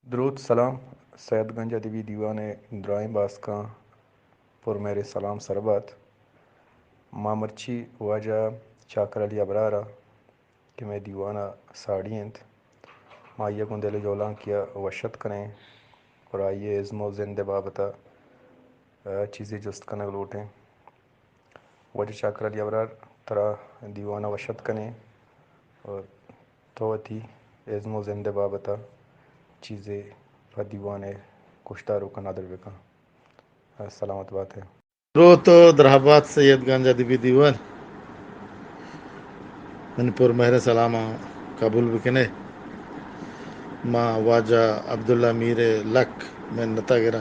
درود سلام. سید گنج ادبی دیوان درائم باس کا پر میرے سلام سربات مامرچی واجہ چاکر علی ابرارا کہ میں دیوانہ ساڑی انت مائیہ گندل جولان کیا وشت کریں اور آئیے عزم و زند بابتا چیزیں جست کنگ لوٹیں. وجہ چاکر علی ابرار ترا دیوانہ وشت کریں اور توتی عزم و زند بابتا چیزیں دیوان کشتارو کا نادر بکا سلامت بات ہے. رو تو درحبات سید گنج ادبی دیوان من پر مہر سلامہ قبول بکنے ما واجہ عبداللہ میر لک من نتا گرا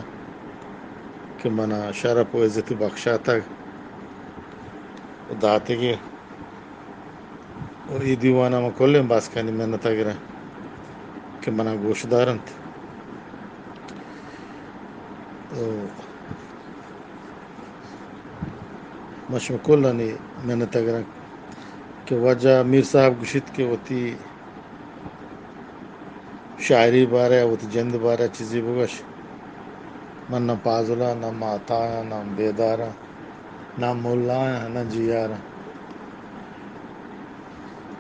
کہ منا شرف و عزت بخشا تک داتے گی اور ای دیوانا ما کلیں باس کنی من نتا گرا کہ منا گوش دارنت مشم کلانی من نتا گرا کہ واجہ میر صاحب گشت کے وتی شاعری بارے وتی جند بارے چیزی بگش من نہ پازلا نہ ماتایا نہ بیدارا نہ مولایا نہ جیارا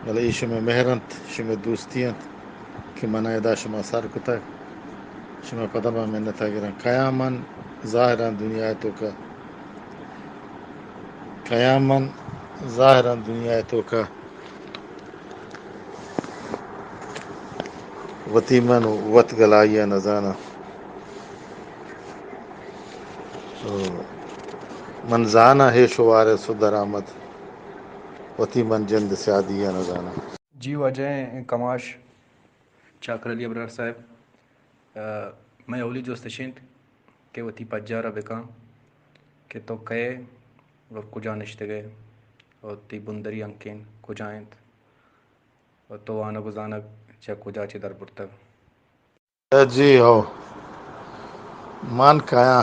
بلے شمہ مہرنت شمہ دوستیانت کہ من ادا شما سر کتا شما پدما من نتا گرا قیامن ظاہران دنیا تو کا قیامن ظاہران دنیا تو کا وتی من وط گلائیا نزانا من زانا ہے شوار سدر آمد وتی من جند سیادیا نزانا. جی واجہ کماش چاکر علی ابرار صاحب میں اولی جوستشنت کہ وتی پجارہ بکا کہ تو کئے اور کجا نشتے گئے اور تی بندری انکین کجائنت اور تو آنا گزانک چا کجا چی در برتگ. جی ہو من کیا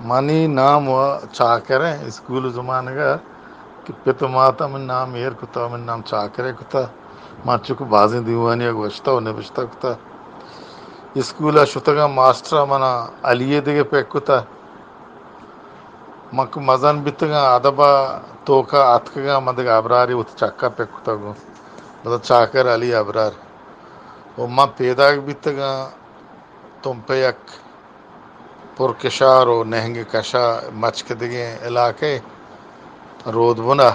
منی نام و چاکریں اسکول زمانے کا کہ پت ماتا من نام ایر کتا من نام چاکرے کتا ما چکو بازیں دیوانی گوشتا و نبشتا کتا اسکولا شتگا ماسٹر منا علیہ دیگے پیک کتا مک مزن بیتگا ادبا توکا اتکگا مدگ ابراری وت چکا پیک کتا گو مطلب چاکر علی ابرار و ما پیدا بیتگا تم پہ یک پرکشار و نہنگ کشا مچ کے دگے علاقے رود بنا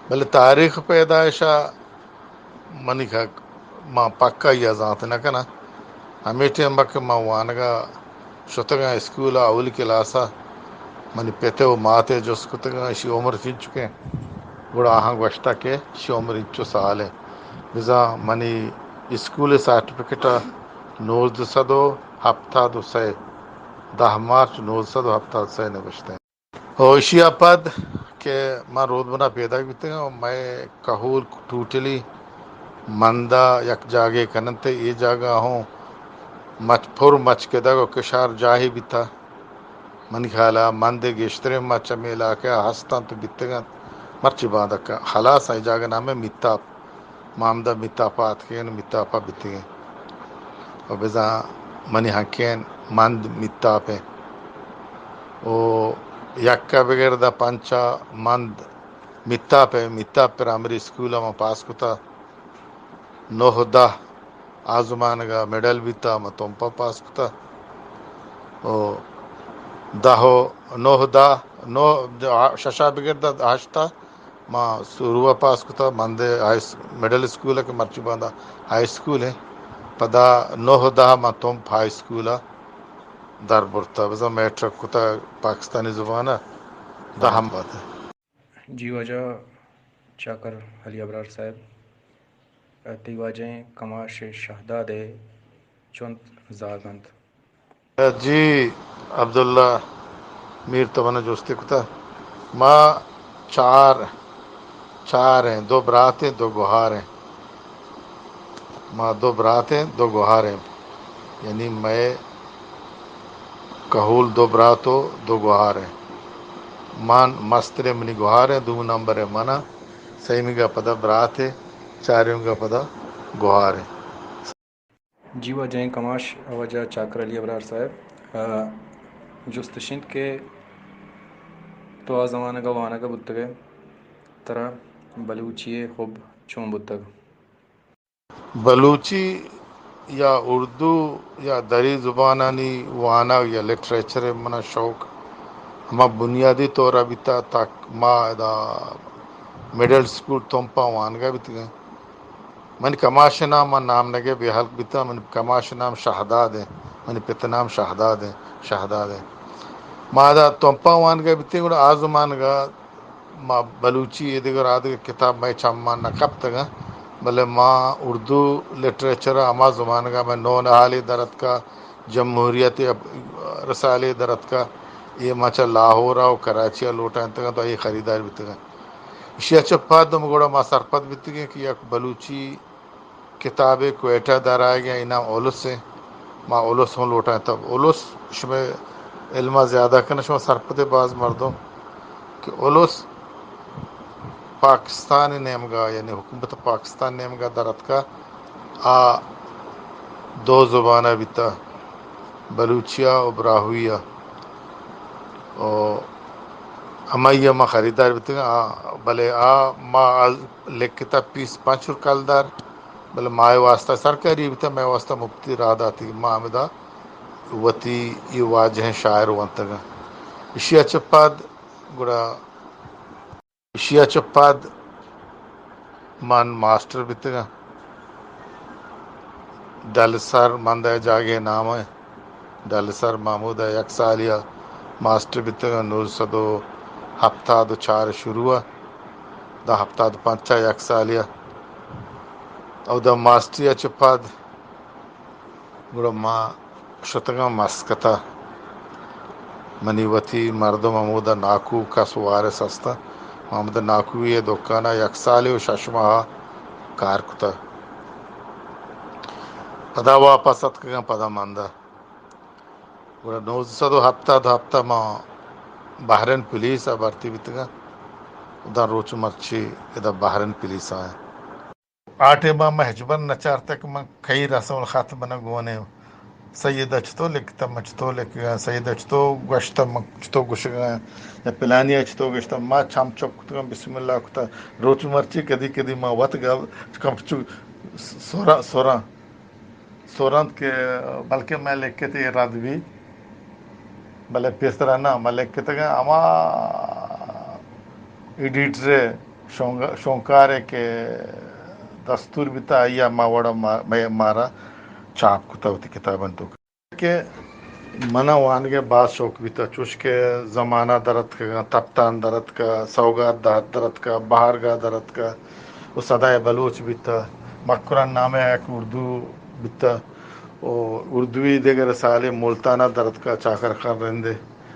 بلے تاریخ پیدائشا منی کا ما پکا یا ذات نہ کنا ہمیٹے مک ما وانگا شتگا اسکولا اول کلاسا منی پیتے و ماتے جس کتگا اسی عمر فین چکے گوڑا آہاں گوشتا کے اسی عمر انچو سال ہے بزا منی اسکول سرٹیفکیٹا 1973 10 مارچ 1973 نوشتے ہیں اور اسی پد کہ میں رود بنا پیدا بیتے ہیں میں کہول ٹوٹلی مندہ یک جاگے کننتے یہ جاگہ ہوں مچ پھر مچ کے دگو کشار جاہی بھی تھا من خیالا مندے گشترے مچ میلا کے ہستان تو بیتے گا مرچی باندھا کا خلاص آئی جاگہ نام ہے میتاپ مامدہ میتاپات کے میتاپا بیتے گئے اور بزا منی ہنکین مند میتاپ ہے او یکا بغیر دا پنچا مند میتاپ ہے میتاپ پرائمری اسکول میں پاس کتا 9-10 آزمانگا میڈل بھی تھا میں تمپا پاس کتا او 9 ششا بغیر دا آشتا ماں سوروا پاس کتا مندے میڈل اسکول ہے کہ مرچی باندھا ہائی اسکول ہے پدا 9-10 ماں تمپ ہائی اسکول ہے در برتا بزا میٹرک کتا پاکستانی زبانہ دا ہم بات ہے. جی واجہ چاکر علی ابرار صاحب تی واجہیں کماش شہداد چونت زاگند. جی عبداللہ میر تمنا جوستے کتا ماں چار ہیں 2 برات ہیں 2 گوہار ہیں ماں 2 برات ہیں 2 گوہار ہیں یعنی میں کہول 2 برات ہو 2 گوہار ہیں مان مسترے منی گوہار ہیں 2 نمبر ہے منا سیمی کا پدا برات ہے 4 کا پدا گوہار ہے. جیوا جائیں کماش وجہ چاکر علی ابرار صاحب جستشند کے تو زمانہ کا وانہ کا بتگے ترا بلوچی خوب چون بتگ بلوچی یا اردو یا دری زبانانی وانا یا لٹریچر منا شوق ہما بنیادی طور ابیتا تک ما دا مڈل سکول تومپا وانگا بیتگا من کماش نام من نام نگے بے حلق بیتا من کماش نام شہداد ہے من پت نام شہداد ہے ما دا تومپا وانگا بیتے گوڑا آزمانگا ما بلوچی ادگر آدھگر کتاب میں چامان نکب تگا بلے ما اردو لٹریچر اما زمانگا میں نون حالی درد کا جمہوریت رسالی درد کا یہ مچا لاہور و کراچی لوٹا انتگا تو یہ خریدار بیتگا اشیا چپاد دم گوڑا ما سرپت بیتگا کہ یک بلوچی کتاب کوئٹہ در آئے گیا انام اولس سے ما اولس ہوں لوٹا تب اولس شمیں علمہ زیادہ کرنا شما سرپت باز مردوں کہ اولس پاکستان نیمگا یعنی حکومت پاکستان نیمگا درد کا دو زبانہ بیتا بلوچیا و براہویہ اور ہمیں ما خریدار بیتا بلے ما لکھتا 5 کالدار بلے ماہ واسطہ سرکاری بیتا میں واسطہ مفتی راد آتی ما ہمیں وتی یہ واجہ شاعر وانتگا اشیا چپاد من ماسٹر بیتگا ڈل سر مندہ جاگے نام ہے ڈل سر محمود ہے 1 سالیہ ماسٹر بیتگا 1974 شروع دا 75 1 سالیہ او دا ماسٹری چپاد گوڑا ما شتگا مسکتا منی وتی مردم محمود ناکو کس وارث ہستا محمد ناکوی دکانہ 1 سالی و 6 ماہ کار کتا پدا واپس اتکا پدا ماندہ گوڑا 1970 ما بحرین پولیس بھرتی بیتگا دا روچ مرچی ادا بحرین پولیس آئے آٹے ما محجبن نچار تک ما کئی رسم الخط بنا گونے سید اچتو لکھتا مچتو لکھگا سید اچتو گوشتا مچتو گوشگا یا پلانی اچتو گوشتا ما چم چک کتا بسم اللہ کتا روچ مرچی کدی ما وط گا کم سورانت کے بلکہ میں لکھتے تھے رد بھی بلے پیسترہ نا میں لکھتے گا اما ایڈیٹر شونکارے کے دستور بیتا یا ما وڑا مارا چاپ کتا ہوتی کتابن تو کہ منا وانگے بعض شوق بیتا چوش کے زمانہ درد کا تپتان درد کا سوگات درد کا بہارگاہ درد کا وہ صدای بلوچ بیتا مکران نام ہے ایک اردو بیتا اردوی دیگر سالے ملتانہ درد کا چاکر خان رندے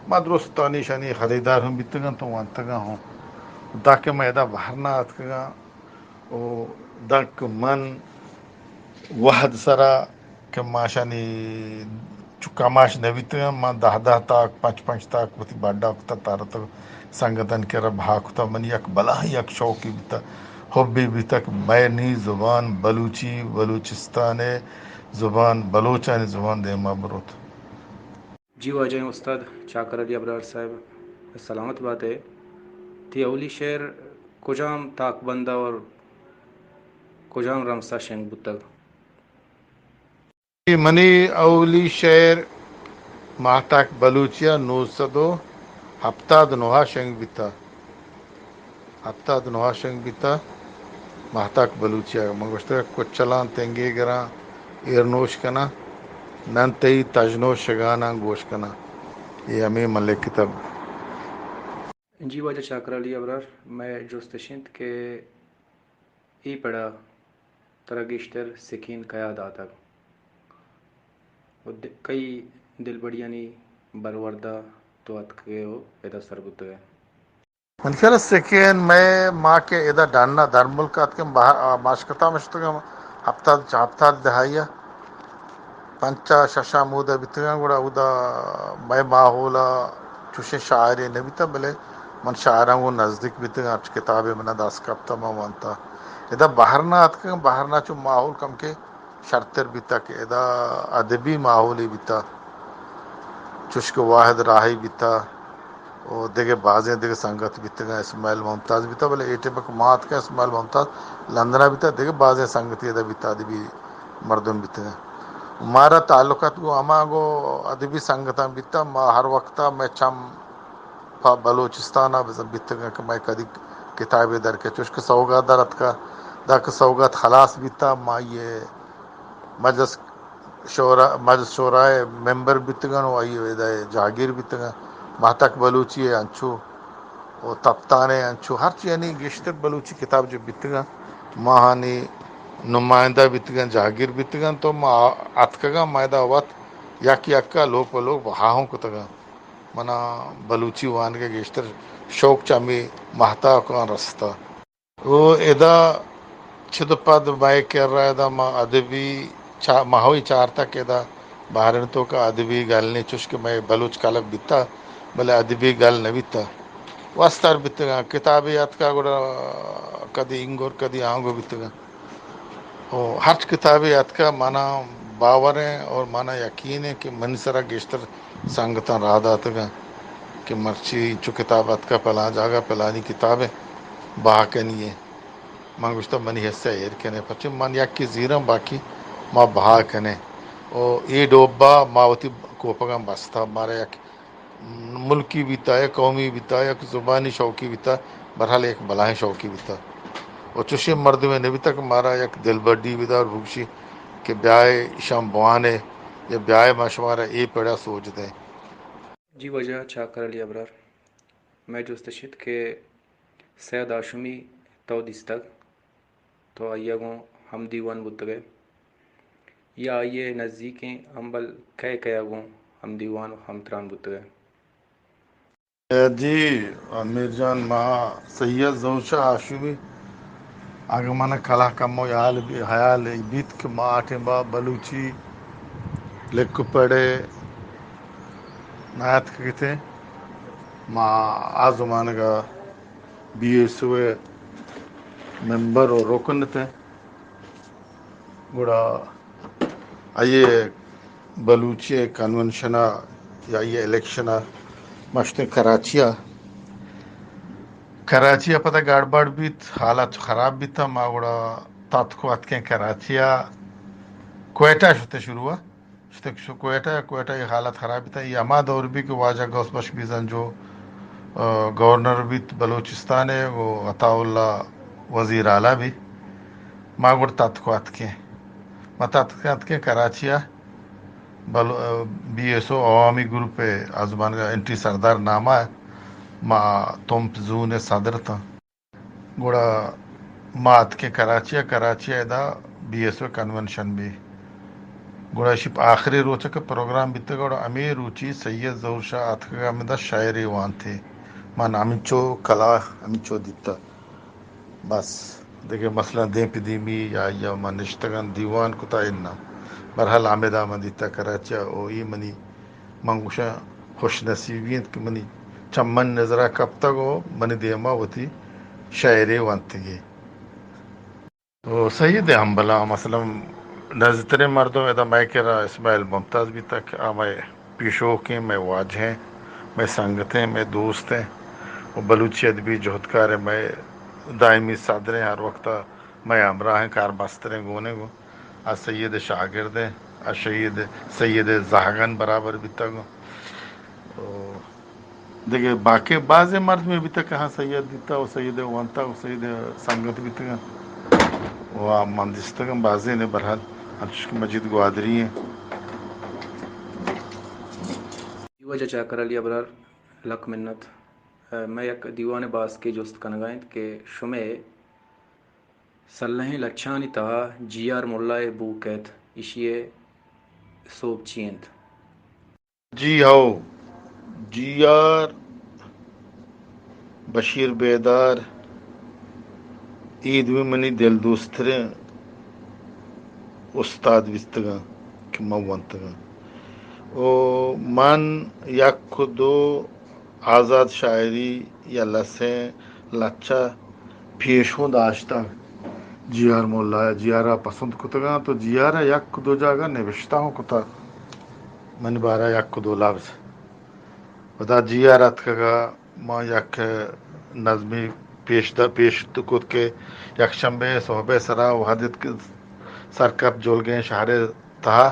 ما درستانی شانی خریدار ہوں بیتگا تو وانتگا ہوں تاکہ میں دا بہرنا آتکگا دک من وحد سرا کہ ماشانی چکا ماش نبیتگا ما 10 تاک 5 تاک وتی باڈا کتا تارا تو سنگتن کے رب کتا من یک بلا یک شوقی بیتا حبی بیتا کہ میں نی زبان بلوچی بلوچستان زبان بلوچانی زبان دے ما بروت جی واجہ استاد چاکر علی ابرار صاحب سلامت بات ہے تی اولی شعر کجام تاک بندہ اور کجام رمسا شنگ بتگ منی اولی شعر ماہتاک بلوچیا 979 شنگ بیتا ماہتاک بلوچیا مگوشتا کچھ چلان تنگی گران ایرنوش کنا ننتی تجنوش شگانا گوش کنا یہ ہمیں ملک کتاب جی واجہ چاکر علی ابرار میں جستشند کے ای پڑا ترگشتر سکین قیاد آتا کئی دل بڑیانی بروردہ تو اتکے ہو ایدہ سر بتگے من خیال سکین میں ماں کے ادھر ڈاننا در ملک آت کے ماشکتا مشتگا ہفتہ دہائیا 5-6 مودا بیتگا گوڑا اودا میں ماحولا چوشے شاعری نبیتا بلے من شاعران کو نزدیک بیتگا اچھ کتابیں منا داس کبتا ما وانتا ادھا باہرنا آت کے باہرنا چو ماحول کم کے شرطر بیتا کہ ادا ادبی ماحولی بیتا چشک واحد راہی بیتا اور دیگه بازیں دیگه سنگت بیتا اسماعیل ممتاز بیتا بلے ایٹے بک مات کا اسماعیل ممتاز لندنا بیتا دیگه بازیں سنگتی ادا بیتا ادبی مردم بیتا مارا تعلقات گو اما گو ادبی سنگتاں بیتا ما ہر وقتا میں چم پا بلوچستانہ بیتا کہ میں کدی کتابیں در کے چشک سوگات درت کا دا کہ سوگات خلاص بیتا ما یہ مجلس شورائے ممبر بیتگن و آئی جاگیر بیتگن مہتک بلوچی ہے انچو و تپتانے انچو ہر چی یعنی گشتر بلوچی کتاب جو بیتگن ماہانی نمائندہ بیتگن جاگیر بیتگن تو ما اتکگا مائدہ وقت یکی اکا لوگ و لوگ بہاہوں کتگن منا بلوچی وان کے گشتر شوق چامی مہتا کان رستا وہ ادا چھد پد بائی کر رہا ہے دا ما ادبی ماہوی چارتا کہ دا بہرنتوں کا ادبی گل نہیں چشک میں بلوچ کالک بیتا بلے ادبی گل نہ بیتا وستر بیتگا کتابیات کا گوڑا کدی انگور کدی آنگو بیتگا ہر کتابیات کا مانا باور ہے اور مانا یقین ہے کہ منسرا گشتر سنگتا رہا داتگا کہ مرچی چو کتابات کا پلا جاگا پلانی کتابیں باہ کے نہیں ہے من گوشتا منی حصہ ایر کنے پچھے من یک کی زیرم باقی ما بہا کنے او ای ڈوبا ماوتی کوپگم بستا مارا یک ملکی بیتا ہے قومی بیتا ہے یک زبانی شوقی بیتا برحال ایک بلائیں شوقی بیتا اور چوشی مرد میں نبی تک مارا یک دل بڑی بیتا اور بھوشی کہ بیائے شام بوانے یا بیائے ماشمارا ای پڑا سوچ دیں جی وجہ چاکر علی ابرار میں جستشد کہ سید آشمی تو دستگ تو آئیے گوں ہم دیوان بتگے یا آئیے نزدیکیں امبل کہہ گوں ہم دیوان و ہم تران بتگے جی امیر جان ما سید زوشا آشمی اگر من کلا کمو حیال بیت کہ ما آٹھیں با بلوچی لکھ پڑے نایت کہتے ما آزمان کا بی ایس اوے ممبر اور رکن تھے گوڑا آئیے بلوچی کنونشنہ یا یہ الیکشنہ مشتے کراچیا پتہ گاڑ باڑ بیت حالات خراب بھی تھا ما گوڑا تات کو اتکیں کراچیا کوئٹہ شتے شروع ہوا شتے کوئٹہ یہ حالت خراب بھی تھا یہ اما دور بھی کہ واجہ گوس بش بیزن جو گورنر بھی بلوچستان ہے وہ عطا اللہ وزیر اعلیٰ بھی ما گوڑ تات کو اتکیں کراچیا بی ایس او عوامی گروپ آزمان کا انٹی سردار نامہ ہے ما تم زون صدر تھا گوڑا مات کے کراچیا دا بی ایس او کنونشن بھی گوڑا شپ آخری روچہ کا پروگرام بیتا گوڑا امیر روچی سید ظہور شاہ آتکا میں دا شاعری وان تھے من امچو کلا امچو دیتا بس دیکھے مثلا دیں پدیمی یا من نشتگان دیوان کتا اننا برحال آمدہ من دیتا کراچیا او ای منی منگوشا خوش نصیبین کہ منی چمن نظرہ کب تک ہو منی دیما ہوتی شاعری وانتگی تو سید ہمبلا مثلا نزدر مردوں ادا میں کرا اسماعیل ممتاز بھی تک میں پیشو کے میں واجہیں میں سنگتیں میں دوست ہیں وہ بلوچی ادبی جہدکار ہے میں دائمی صدریں ہر وقت میں امراہ ہیں کار بستریں گونے گو آج سید شاگرد ہیں آج سید زہگن برابر بھی تک دیکھیں باقی بعض مرد میں بھی تک کہاں سید دیتا وہ سید وانتا وہ سید سنگت بھی تک وہ مندستگم بازی نے برحال ارشق مجید گوادری ہیں جی وجہ چاکر علی ابرار لک منت میں یک دیوان باس کی جست کنگائیں کہ شمع سلہیں لچھانی تہا جیار ملائے بو کہت اشیے صوب چینت جی ہو جیار بشیر بیدار عید میں منی دل دوستریں استاد وستگا کہ موانتگا او من یک دو آزاد شاعری یا لسیں لچھا پیشوں داشتا جیار مولا جیارا پسند کتگا تو جیارا یک دو جاگا نوشتا ہوں کتا من بارا یک دو لفظ ودا جیارت کگا ما یک نظمی پیش تو کت کے یک شنبه صحبه سرا و حدیث سرکب جولگیں شہر تہا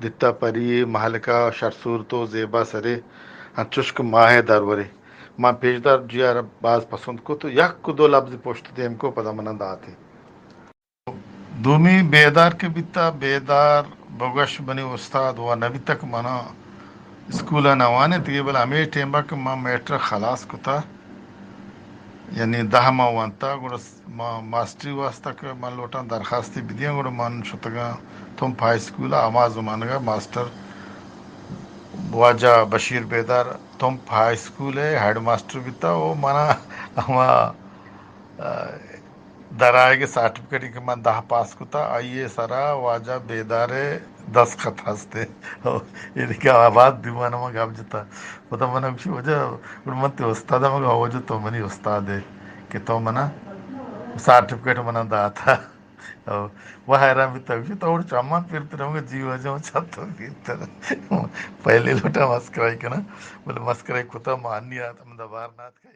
دتا پری محلکا شرصورتو زیبا سرے چشک ماہ درورے ماں پیشدار جیار باز پسند کو تو یک دو لفظ پوشت دیم کو پدا منند آتے دومی بیدار کے بیتا بیدار بگش بنی استاد و نبی تک منا اسکولا نوانے تیگے بل ہمیں ٹیمبا کہ ماں میٹر خلاص کتا یعنی 10 ماہ وانتا گوڑا ماسٹری واسطہ کہ من لوٹان درخواستی بدیاں گوڑا من شتگا تم پھائی اسکولا آما زمانگا ماسٹر واجہ بشیر بیدار تم پھائی اسکول ہے ہیڈ ماسٹر بیتا وہ منا ہما درائے کے سرٹیفکیٹ کہ من 10 پاس کتا آئیے سرا واجہ بیدارے 10 خط ہستے یہ دیکھا آباد دیوانا مگا اب جتا پتا منا کچھ وجہ من تے استاد مگا ہو جو تو منی استاد ہے کہ تو منا سرٹیفکیٹ منا دا تھا وہ حیران بھی تک تو اور چامان پھرتے رہوں گا جی وجہ میں چاہتا ہوں پہلے لوٹا مسکرائی کنا بولے مسکرائی کتا مانی آتا من دبار نات